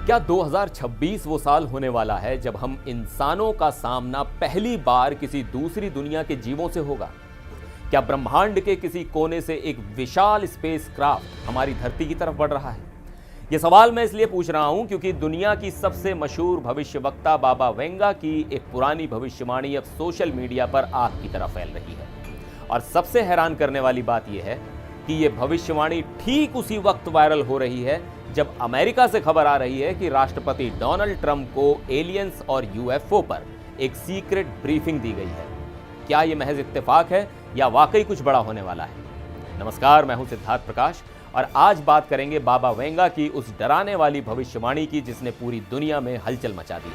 क्या 2026 वो साल होने वाला है जब हम इंसानों का सामना पहली बार किसी दूसरी दुनिया के जीवों से होगा? क्या ब्रह्मांड के किसी कोने से एक विशाल स्पेस क्राफ्ट हमारी धरती की तरफ बढ़ रहा है? यह सवाल मैं इसलिए पूछ रहा हूं क्योंकि दुनिया की सबसे मशहूर भविष्यवक्ता बाबा वेंगा की एक पुरानी भविष्यवाणी अब सोशल मीडिया पर आग की तरह फैल रही है। और सबसे हैरान करने वाली बात यह है कि यह भविष्यवाणी ठीक उसी वक्त वायरल हो रही है जब अमेरिका से खबर आ रही है कि राष्ट्रपति डोनाल्ड ट्रंप को एलियंस और यूएफओ पर एक सीक्रेट ब्रीफिंग दी गई है। क्या यह महज इत्तेफाक है या वाकई कुछ बड़ा होने वाला है? नमस्कार, मैं हूं सिद्धार्थ प्रकाश और आज बात करेंगे बाबा वेंगा की उस डराने वाली भविष्यवाणी की जिसने पूरी दुनिया में हलचल मचा दी।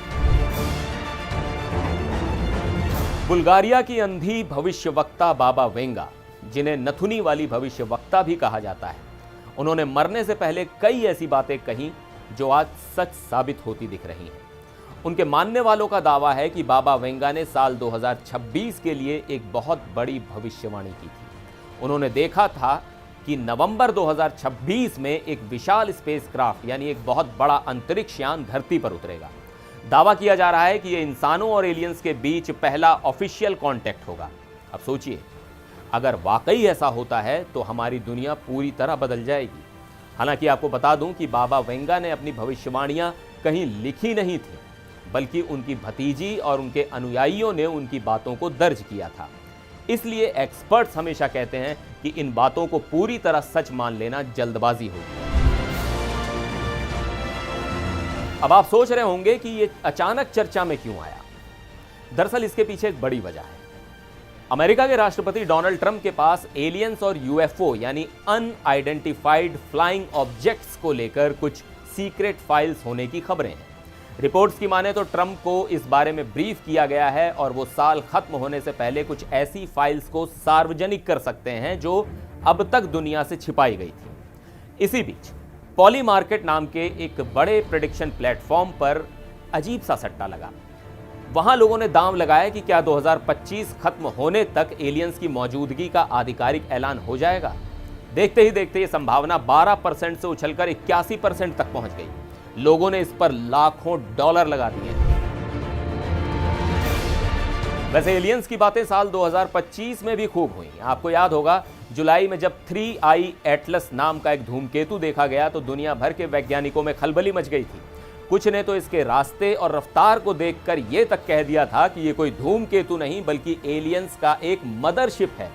बुल्गारिया की अंधी भविष्यवक्ता बाबा वेंगा, जिन्हें नथुनी वाली भविष्यवक्ता भी कहा जाता है, उन्होंने मरने से पहले कई ऐसी बातें कही जो आज सच साबित होती दिख रही हैं। उनके मानने वालों का दावा है कि बाबा वेंगा ने साल 2026 के लिए एक बहुत बड़ी भविष्यवाणी की थी। उन्होंने देखा था कि नवंबर 2026 में एक विशाल स्पेसक्राफ्ट यानी एक बहुत बड़ा अंतरिक्ष यान धरती पर उतरेगा। दावा किया जा रहा है कि यह इंसानों और एलियंस के बीच पहला ऑफिशियल कांटेक्ट होगा। अब सोचिए, अगर वाकई ऐसा होता है तो हमारी दुनिया पूरी तरह बदल जाएगी। हालांकि आपको बता दूं कि बाबा वेंगा ने अपनी भविष्यवाणियां कहीं लिखी नहीं थी, बल्कि उनकी भतीजी और उनके अनुयायियों ने उनकी बातों को दर्ज किया था। इसलिए एक्सपर्ट्स हमेशा कहते हैं कि इन बातों को पूरी तरह सच मान लेना जल्दबाजी होगी। अब आप सोच रहे होंगे कि ये अचानक चर्चा में क्यों आया। दरअसल इसके पीछे एक बड़ी वजह है। अमेरिका के राष्ट्रपति डोनाल्ड ट्रंप के पास एलियंस और यूएफओ यानी अनआइडेंटिफाइड फ्लाइंग ऑब्जेक्ट्स को लेकर कुछ सीक्रेट फाइल्स होने की खबरें हैं। रिपोर्ट्स की माने तो ट्रंप को इस बारे में ब्रीफ किया गया है और वो साल खत्म होने से पहले कुछ ऐसी फाइल्स को सार्वजनिक कर सकते हैं जो अब तक दुनिया से छिपाई गई थी। इसी बीच पॉली मार्केट नाम के एक बड़े प्रेडिक्शन प्लेटफॉर्म पर अजीब सा सट्टा लगा। वहां लोगों ने दांव लगाया कि क्या 2025 खत्म होने तक एलियंस की मौजूदगी का आधिकारिक ऐलान हो जाएगा। देखते ही देखते यह संभावना 12% से उछलकर 81% तक पहुंच गई। लोगों ने इस पर लाखों डॉलर लगा दिए। वैसे एलियंस की बातें साल 2025 में भी खूब हुई। आपको याद होगा, जुलाई में जब 3I एटलस नाम का एक धूमकेतु देखा गया तो दुनिया भर के वैज्ञानिकों में खलबली मच गई थी। कुछ ने तो इसके रास्ते और रफ्तार को देखकर यह तक कह दिया था कि यह कोई धूमकेतु नहीं बल्कि एलियंस का एक मदरशिप है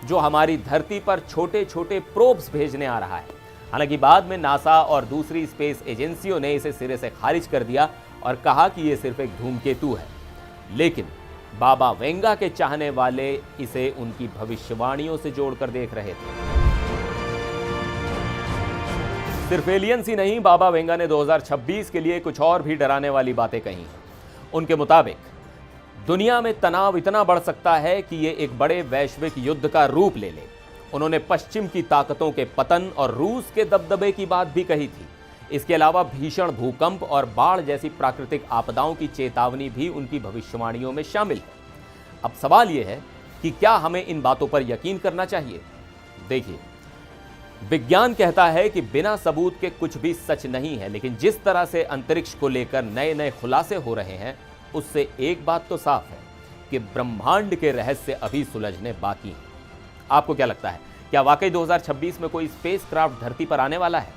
जो हमारी धरती पर छोटे छोटे प्रोब्स भेजने आ रहा है। हालांकि बाद में नासा और दूसरी स्पेस एजेंसियों ने इसे सिरे से खारिज कर दिया और कहा कि यह सिर्फ एक धूमकेतु है। लेकिन बाबा वेंगा के चाहने वाले इसे उनकी भविष्यवाणियों से जोड़कर देख रहे थे। सिर्फ एलियंस ही नहीं, बाबा वेंगा ने 2026 के लिए कुछ और भी डराने वाली बातें कही। उनके मुताबिक दुनिया में तनाव इतना बढ़ सकता है कि यह एक बड़े वैश्विक युद्ध का रूप ले ले। उन्होंने पश्चिम की ताकतों के पतन और रूस के दबदबे की बात भी कही थी। इसके अलावा भीषण भूकंप और बाढ़ जैसी प्राकृतिक आपदाओं की चेतावनी भी उनकी भविष्यवाणियों में शामिल है। अब सवाल यह है कि क्या हमें इन बातों पर यकीन करना चाहिए? देखिए, विज्ञान कहता है कि बिना सबूत के कुछ भी सच नहीं है, लेकिन जिस तरह से अंतरिक्ष को लेकर नए नए खुलासे हो रहे हैं उससे एक बात तो साफ है कि ब्रह्मांड के रहस्य अभी सुलझने बाकी हैं। आपको क्या लगता है, क्या वाकई 2026 में कोई स्पेसक्राफ्ट धरती पर आने वाला है?